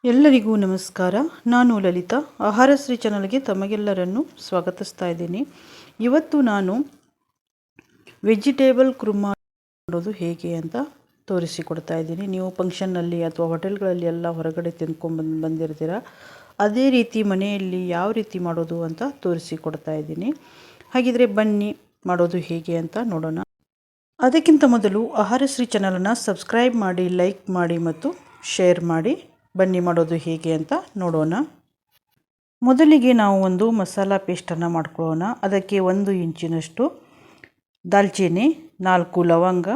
ಎಲ್ಲರಿಗೂ ನಮಸ್ಕಾರ. ನಾನು ಲಲಿತಾ. ಆಹಾರಶ್ರೀ ಚಾನಲ್ಗೆ ತಮಗೆಲ್ಲರನ್ನು ಸ್ವಾಗತಿಸ್ತಾ ಇದ್ದೀನಿ. ಇವತ್ತು ನಾನು ವೆಜಿಟೇಬಲ್ ಕುರ್ಮಾ ಮಾಡೋದು ಹೇಗೆ ಅಂತ ತೋರಿಸಿಕೊಡ್ತಾ ಇದ್ದೀನಿ. ನೀವು ಫಂಕ್ಷನ್ನಲ್ಲಿ ಅಥವಾ ಹೋಟೆಲ್ಗಳಲ್ಲಿ ಎಲ್ಲ ಹೊರಗಡೆ ಬಂದಿರ್ತೀರ. ಅದೇ ರೀತಿ ಮನೆಯಲ್ಲಿ ಯಾವ ರೀತಿ ಮಾಡೋದು ಅಂತ ತೋರಿಸಿಕೊಡ್ತಾ ಇದ್ದೀನಿ. ಹಾಗಿದ್ರೆ ಬನ್ನಿ ಮಾಡೋದು ಹೇಗೆ ಅಂತ ನೋಡೋಣ. ಅದಕ್ಕಿಂತ ಮೊದಲು ಆಹಾರಶ್ರೀ ಚಾನಲನ್ನು ಸಬ್ಸ್ಕ್ರೈಬ್ ಮಾಡಿ, ಲೈಕ್ ಮಾಡಿ ಮತ್ತು ಶೇರ್ ಮಾಡಿ. ಬನ್ನಿ ಮಾಡೋದು ಹೇಗೆ ಅಂತ ನೋಡೋಣ. ಮೊದಲಿಗೆ ನಾವು ಒಂದು ಮಸಾಲ ಪೇಸ್ಟನ್ನು ಮಾಡ್ಕೊಳ್ಳೋಣ. ಅದಕ್ಕೆ 1 ಇಂಚಿನಷ್ಟು ದಾಲ್ಚಿನ್ನಿ, 4 ಲವಂಗ,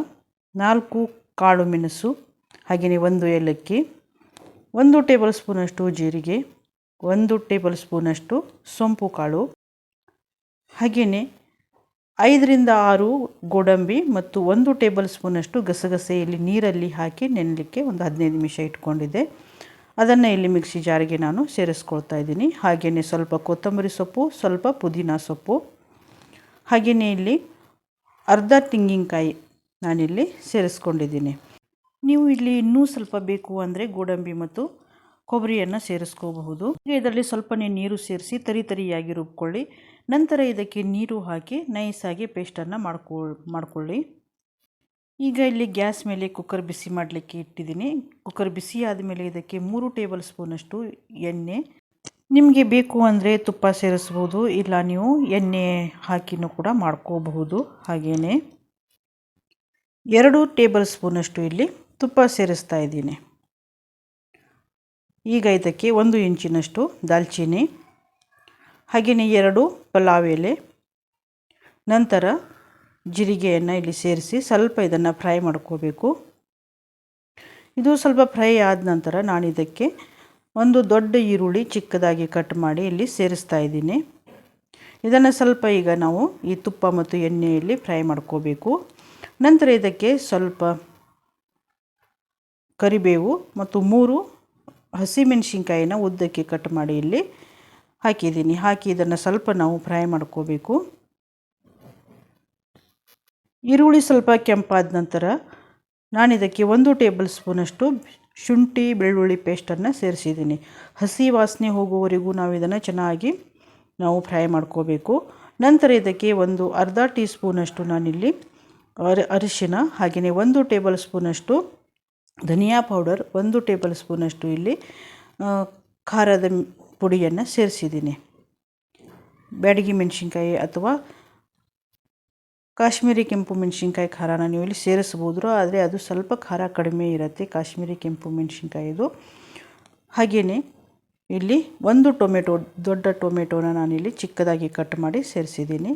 4 ಕಾಳು ಮೆಣಸು, ಹಾಗೆಯೇ 1 ಏಲಕ್ಕಿ, 1 ಟೇಬಲ್ ಸ್ಪೂನಷ್ಟು ಜೀರಿಗೆ, 1 ಟೇಬಲ್ ಸ್ಪೂನಷ್ಟು ಸೋಂಪು ಕಾಳು, ಹಾಗೆಯೇ 5 ರಿಂದ 6 ಗೋಡಂಬಿ ಮತ್ತು 1 ಟೇಬಲ್ ಸ್ಪೂನಷ್ಟು ಗಸಗಸೆಯಲ್ಲಿ ನೀರಲ್ಲಿ ಹಾಕಿ ನೆನೆಯಲಿಕ್ಕೆ ಒಂದು 15 ನಿಮಿಷ ಇಟ್ಕೊಂಡಿದ್ದೆ. ಅದನ್ನು ಇಲ್ಲಿ ಮಿಕ್ಸಿ ಜಾರಿಗೆ ನಾನು ಸೇರಿಸ್ಕೊಳ್ತಾ ಇದ್ದೀನಿ. ಹಾಗೆಯೇ ಸ್ವಲ್ಪ ಕೊತ್ತಂಬರಿ ಸೊಪ್ಪು, ಸ್ವಲ್ಪ ಪುದೀನ ಸೊಪ್ಪು, ಹಾಗೆಯೇ ಇಲ್ಲಿ ಅರ್ಧ ತೆಂಗಿನಕಾಯಿ ನಾನಿಲ್ಲಿ ಸೇರಿಸ್ಕೊಂಡಿದ್ದೀನಿ. ನೀವು ಇಲ್ಲಿ ಇನ್ನೂ ಸ್ವಲ್ಪ ಬೇಕು ಅಂದರೆ ಗೋಡಂಬಿ ಮತ್ತು ಕೊಬ್ಬರಿಯನ್ನು ಸೇರಿಸ್ಕೋಬಹುದು. ಇದರಲ್ಲಿ ಸ್ವಲ್ಪನೇ ನೀರು ಸೇರಿಸಿ ತರಿಯಾಗಿ ರುಬ್ಕೊಳ್ಳಿ. ನಂತರ ಇದಕ್ಕೆ ನೀರು ಹಾಕಿ ನೈಸಾಗಿ ಪೇಸ್ಟನ್ನು ಮಾಡ್ಕೊಳ್ಳಿ. ಈಗ ಇಲ್ಲಿ ಗ್ಯಾಸ್ ಮೇಲೆ ಕುಕ್ಕರ್ ಬಿಸಿ ಮಾಡಲಿಕ್ಕೆ ಇಟ್ಟಿದ್ದೀನಿ. ಕುಕ್ಕರ್ ಬಿಸಿ ಆದಮೇಲೆ ಇದಕ್ಕೆ 3 ಟೇಬಲ್ ಸ್ಪೂನಷ್ಟು ಎಣ್ಣೆ, ನಿಮಗೆ ಬೇಕು ಅಂದರೆ ತುಪ್ಪ ಸೇರಿಸ್ಬೋದು, ಇಲ್ಲ ನೀವು ಎಣ್ಣೆ ಹಾಕಿನೂ ಕೂಡ ಮಾಡ್ಕೋಬಹುದು. ಹಾಗೆಯೇ 2 ಟೇಬಲ್ ಸ್ಪೂನಷ್ಟು ಇಲ್ಲಿ ತುಪ್ಪ ಸೇರಿಸ್ತಾ ಇದ್ದೀನಿ. ಈಗ ಇದಕ್ಕೆ 1 ಇಂಚಿನಷ್ಟು ದಾಲ್ಚಿನ್ನಿ, ಹಾಗೆಯೇ 2 ಪಲಾವ್ ಎಲೆ, ನಂತರ ಜೀರಿಗೆಯನ್ನು ಇಲ್ಲಿ ಸೇರಿಸಿ ಸ್ವಲ್ಪ ಇದನ್ನು ಫ್ರೈ ಮಾಡ್ಕೋಬೇಕು. ಇದು ಸ್ವಲ್ಪ ಫ್ರೈ ಆದ ನಂತರ ನಾನು ಇದಕ್ಕೆ 1 ದೊಡ್ಡ ಈರುಳ್ಳಿ ಚಿಕ್ಕದಾಗಿ ಕಟ್ ಮಾಡಿ ಇಲ್ಲಿ ಸೇರಿಸ್ತಾ ಇದ್ದೀನಿ. ಇದನ್ನು ಸ್ವಲ್ಪ ಈಗ ನಾವು ಈ ತುಪ್ಪ ಮತ್ತು ಎಣ್ಣೆಯಲ್ಲಿ ಫ್ರೈ ಮಾಡ್ಕೋಬೇಕು. ನಂತರ ಇದಕ್ಕೆ ಸ್ವಲ್ಪ ಕರಿಬೇವು ಮತ್ತು 3 ಹಸಿಮೆಣಸಿನ್ಕಾಯಿನ ಉದ್ದಕ್ಕೆ ಕಟ್ ಮಾಡಿ ಇಲ್ಲಿ ಹಾಕಿದ್ದೀನಿ. ಹಾಕಿ ಇದನ್ನು ಸ್ವಲ್ಪ ನಾವು ಫ್ರೈ ಮಾಡ್ಕೋಬೇಕು. ಈರುಳ್ಳಿ ಸ್ವಲ್ಪ ಕೆಂಪಾದ ನಂತರ ನಾನು ಇದಕ್ಕೆ 1 ಟೇಬಲ್ ಸ್ಪೂನಷ್ಟು ಶುಂಠಿ ಬೆಳ್ಳುಳ್ಳಿ ಪೇಸ್ಟನ್ನು ಸೇರಿಸಿದ್ದೀನಿ. ಹಸಿ ವಾಸನೆ ಹೋಗುವವರೆಗೂ ನಾವು ಇದನ್ನು ಚೆನ್ನಾಗಿ ಫ್ರೈ ಮಾಡ್ಕೋಬೇಕು. ನಂತರ ಇದಕ್ಕೆ ಒಂದು ಅರ್ಧ ಟೀ ಸ್ಪೂನಷ್ಟು ನಾನಿಲ್ಲಿ ಅರಿಶಿನ, ಹಾಗೆಯೇ 1 ಟೇಬಲ್ ಸ್ಪೂನಷ್ಟು ಧನಿಯಾ ಪೌಡರ್, 1 ಟೇಬಲ್ ಸ್ಪೂನಷ್ಟು ಇಲ್ಲಿ ಖಾರದ ಪುಡಿಯನ್ನು ಸೇರಿಸಿದ್ದೀನಿ. ಬ್ಯಾಡಗಿ ಮೆಣಸಿನ್ಕಾಯಿ ಅಥವಾ ಕಾಶ್ಮೀರಿ ಕೆಂಪು ಮೆಣಸಿನ್ಕಾಯಿ ಖಾರನ ನೀವು ಇಲ್ಲಿ ಸೇರಿಸ್ಬೋದು, ಆದರೆ ಅದು ಸ್ವಲ್ಪ ಖಾರ ಕಡಿಮೆ ಇರುತ್ತೆ ಕಾಶ್ಮೀರಿ ಕೆಂಪು ಮೆಣಸಿನ್ಕಾಯಿದು. ಹಾಗೆಯೇ ಇಲ್ಲಿ 1 ದೊಡ್ಡ ಟೊಮೆಟೊನ ನಾನಿಲ್ಲಿ ಚಿಕ್ಕದಾಗಿ ಕಟ್ ಮಾಡಿ ಸೇರಿಸಿದ್ದೀನಿ.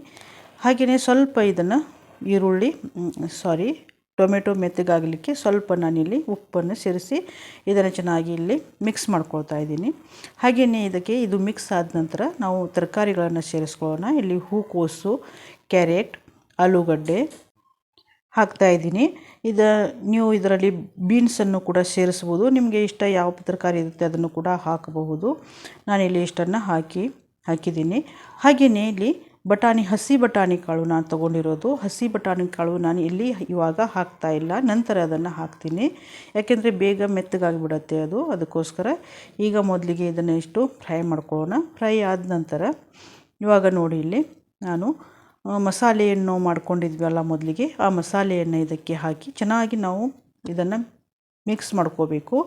ಹಾಗೆಯೇ ಸ್ವಲ್ಪ ಇದನ್ನು ಟೊಮೆಟೊ ಮೆತ್ತಗಾಗಲಿಕ್ಕೆ ಸ್ವಲ್ಪ ನಾನಿಲ್ಲಿ ಉಪ್ಪನ್ನು ಸೇರಿಸಿ ಇದನ್ನು ಚೆನ್ನಾಗಿ ಇಲ್ಲಿ ಮಿಕ್ಸ್ ಮಾಡ್ಕೊಳ್ತಾ ಇದ್ದೀನಿ. ಹಾಗೆಯೇ ಇದಕ್ಕೆ ಇದು ಮಿಕ್ಸ್ ಆದ ನಂತರ ನಾವು ತರಕಾರಿಗಳನ್ನು ಸೇರಿಸ್ಕೊಳ್ಳೋಣ. ಇಲ್ಲಿ ಹೂಕೋಸು, ಕ್ಯಾರೆಟ್, ಆಲೂಗಡ್ಡೆ ಹಾಕ್ತಾಯಿದ್ದೀನಿ. ನೀವು ಇದರಲ್ಲಿ ಬೀನ್ಸನ್ನು ಕೂಡ ಸೇರಿಸ್ಬೋದು. ನಿಮಗೆ ಇಷ್ಟ ಯಾವ ತರಕಾರಿ ಇರುತ್ತೆ ಅದನ್ನು ಕೂಡ ಹಾಕಬಹುದು. ನಾನಿಲ್ಲಿ ಇಷ್ಟನ್ನು ಹಾಕಿದ್ದೀನಿ. ಹಾಗೆಯೇ ಇಲ್ಲಿ ಹಸಿ ಬಟಾಣಿ ಕಾಳು ನಾನು ತೊಗೊಂಡಿರೋದು. ಹಸಿ ಬಟಾಣಿ ಕಾಳು ನಾನು ಇಲ್ಲಿ ಇವಾಗ ಹಾಕ್ತಾ ಇಲ್ಲ, ನಂತರ ಅದನ್ನು ಹಾಕ್ತೀನಿ. ಯಾಕೆಂದರೆ ಬೇಗ ಮೆತ್ತಗಾಗಿಬಿಡುತ್ತೆ ಅದಕ್ಕೋಸ್ಕರ ಈಗ ಮೊದಲಿಗೆ ಇದನ್ನು ಇಷ್ಟು ಫ್ರೈ ಮಾಡ್ಕೊಳ್ಳೋಣ. ಫ್ರೈ ಆದ ನಂತರ ಇವಾಗ ನೋಡಿ ಇಲ್ಲಿ ನಾನು ಮಸಾಲೆಯನ್ನು ಮಾಡ್ಕೊಂಡಿದ್ವಲ್ಲ ಮೊದಲಿಗೆ, ಆ ಮಸಾಲೆಯನ್ನು ಇದಕ್ಕೆ ಹಾಕಿ ಚೆನ್ನಾಗಿ ನಾವು ಇದನ್ನು ಮಿಕ್ಸ್ ಮಾಡ್ಕೋಬೇಕು.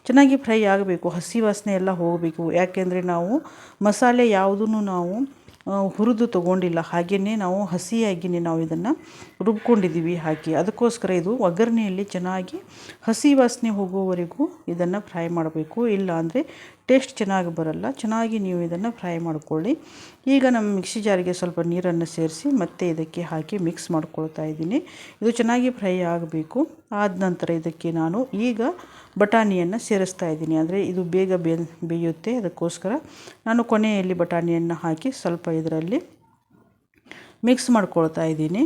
ಚೆನ್ನಾಗಿ ಫ್ರೈ ಆಗಬೇಕು, ಹಸಿ ವಾಸನೆ ಎಲ್ಲ ಹೋಗಬೇಕು. ಯಾಕೆಂದರೆ ನಾವು ಮಸಾಲೆ ಯಾವುದನ್ನು ನಾವು ಹುರಿದು ತೊಗೊಂಡಿಲ್ಲ, ಹಾಗೆಯೇ ನಾವು ಹಸಿಯಾಗಿಯೇ ನಾವು ಇದನ್ನು ರುಬ್ಕೊಂಡಿದ್ದೀವಿ ಹಾಕಿ. ಅದಕ್ಕೋಸ್ಕರ ಇದು ಒಗ್ಗರಣೆಯಲ್ಲಿ ಚೆನ್ನಾಗಿ ಹಸಿ ವಾಸನೆ ಹೋಗುವವರೆಗೂ ಇದನ್ನು ಫ್ರೈ ಮಾಡಬೇಕು, ಇಲ್ಲ ಅಂದರೆ ಟೇಸ್ಟ್ ಚೆನ್ನಾಗಿ ಬರಲ್ಲ. ಚೆನ್ನಾಗಿ ನೀವು ಇದನ್ನು ಫ್ರೈ ಮಾಡ್ಕೊಳ್ಳಿ. ಈಗ ನಮ್ಮ ಮಿಕ್ಸಿ ಜಾರಿಗೆ ಸ್ವಲ್ಪ ನೀರನ್ನು ಸೇರಿಸಿ ಮತ್ತೆ ಇದಕ್ಕೆ ಹಾಕಿ ಮಿಕ್ಸ್ ಮಾಡ್ಕೊಳ್ತಾ ಇದ್ದೀನಿ. ಇದು ಚೆನ್ನಾಗಿ ಫ್ರೈ ಆಗಬೇಕು. ಆದ ನಂತರ ಇದಕ್ಕೆ ನಾನು ಈಗ ಬಟಾಣಿಯನ್ನು ಸೇರಿಸ್ತಾ ಇದ್ದೀನಿ. ಅಂದರೆ ಇದು ಬೇಗ ಬೇಯುತ್ತೆ, ಅದಕ್ಕೋಸ್ಕರ ನಾನು ಕೊನೆಯಲ್ಲಿ ಬಟಾಣಿಯನ್ನು ಹಾಕಿ ಸ್ವಲ್ಪ ಇದರಲ್ಲಿ ಮಿಕ್ಸ್ ಮಾಡ್ಕೊಳ್ತಾ ಇದ್ದೀನಿ.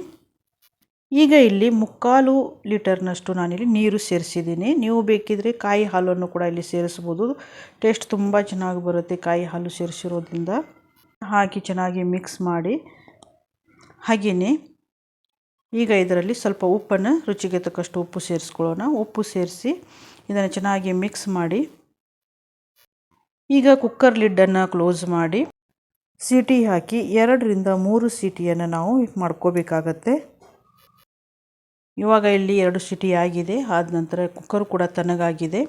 ಈಗ ಇಲ್ಲಿ 3/4 ಲೀಟರ್ನಷ್ಟು ನಾನಿಲ್ಲಿ ನೀರು ಸೇರಿಸಿದ್ದೀನಿ. ನೀವು ಬೇಕಿದ್ರೆ ಕಾಯಿ ಹಾಲನ್ನು ಕೂಡ ಇಲ್ಲಿ ಸೇರಿಸ್ಬೋದು. ಟೇಸ್ಟ್ ತುಂಬ ಚೆನ್ನಾಗಿ ಬರುತ್ತೆ ಕಾಯಿ ಹಾಲು ಸೇರಿಸಿರೋದ್ರಿಂದ. ಹಾಕಿ ಚೆನ್ನಾಗಿ ಮಿಕ್ಸ್ ಮಾಡಿ, ಹಾಗೆಯೇ ಈಗ ಇದರಲ್ಲಿ ಸ್ವಲ್ಪ ಉಪ್ಪನ್ನು ರುಚಿಗೆ ತಕ್ಕಷ್ಟು ಉಪ್ಪು ಸೇರಿಸ್ಕೊಳ್ಳೋಣ. ಉಪ್ಪು ಸೇರಿಸಿ ಇದನ್ನು ಚೆನ್ನಾಗಿ ಮಿಕ್ಸ್ ಮಾಡಿ ಈಗ ಕುಕ್ಕರ್ ಲಿಡ್ಡನ್ನು ಕ್ಲೋಸ್ ಮಾಡಿ ಸೀಟಿ ಹಾಕಿ 2 ರಿಂದ 3 ಸೀಟಿಯನ್ನು ನಾವು ಮಾಡ್ಕೋಬೇಕಾಗತ್ತೆ. ಇವಾಗ ಇಲ್ಲಿ 2 ಸೀಟಿ ಆಗಿದೆ. ಆದ ನಂತರ ಕುಕ್ಕರ್ ಕೂಡ ತಣ್ಣಗಾಗಿದೆ.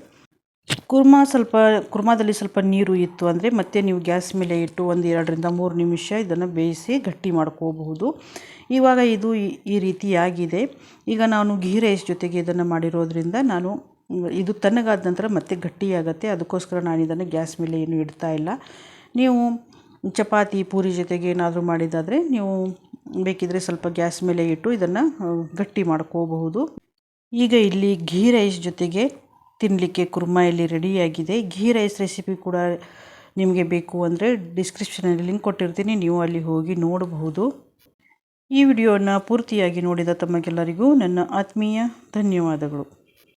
ಕುರ್ಮಾದಲ್ಲಿ ಸ್ವಲ್ಪ ನೀರು ಇತ್ತು ಅಂದರೆ ಮತ್ತೆ ನೀವು ಗ್ಯಾಸ್ ಮೇಲೆ ಇಟ್ಟು 2 ರಿಂದ 3 ನಿಮಿಷ ಇದನ್ನು ಬೇಯಿಸಿ ಗಟ್ಟಿ ಮಾಡ್ಕೋಬಹುದು. ಇವಾಗ ಇದು ಈ ರೀತಿ ಆಗಿದೆ. ಈಗ ನಾನು ಘೀ ರೈಸ್ ಜೊತೆಗೆ ಇದನ್ನು ಮಾಡಿರೋದ್ರಿಂದ ಇದು ತಣ್ಣಗಾದ ನಂತರ ಮತ್ತೆ ಗಟ್ಟಿಯಾಗುತ್ತೆ. ಅದಕ್ಕೋಸ್ಕರ ನಾನು ಇದನ್ನು ಗ್ಯಾಸ್ ಮೇಲೆ ಏನು ಇಡ್ತಾ ಇಲ್ಲ. ನೀವು ಚಪಾತಿ ಪೂರಿ ಜೊತೆಗೆ ಏನಾದರೂ ಮಾಡಿದ್ದಾದರೆ ನೀವು ಬೇಕಿದ್ರೆ ಸ್ವಲ್ಪ ಗ್ಯಾಸ್ ಮೇಲೆ ಇಟ್ಟು ಇದನ್ನು ಗಟ್ಟಿ ಮಾಡ್ಕೋಬಹುದು. ಈಗ ಇಲ್ಲಿ ಘೀ ರೈಸ್ ಜೊತೆಗೆ ತಿನ್ನಲಿಕ್ಕೆ ಕುರ್ಮಾ ಇಲ್ಲಿ ರೆಡಿಯಾಗಿದೆ. ಘೀ ರೈಸ್ ರೆಸಿಪಿ ಕೂಡ ನಿಮಗೆ ಬೇಕು ಅಂದರೆ ಡಿಸ್ಕ್ರಿಪ್ಷನಲ್ಲಿ ಲಿಂಕ್ ಕೊಟ್ಟಿರ್ತೀನಿ, ನೀವು ಅಲ್ಲಿ ಹೋಗಿ ನೋಡಬಹುದು. ಈ ವಿಡಿಯೋನ ಪೂರ್ತಿಯಾಗಿ ನೋಡಿದ ತಮಗೆಲ್ಲರಿಗೂ ನನ್ನ ಆತ್ಮೀಯ ಧನ್ಯವಾದಗಳು.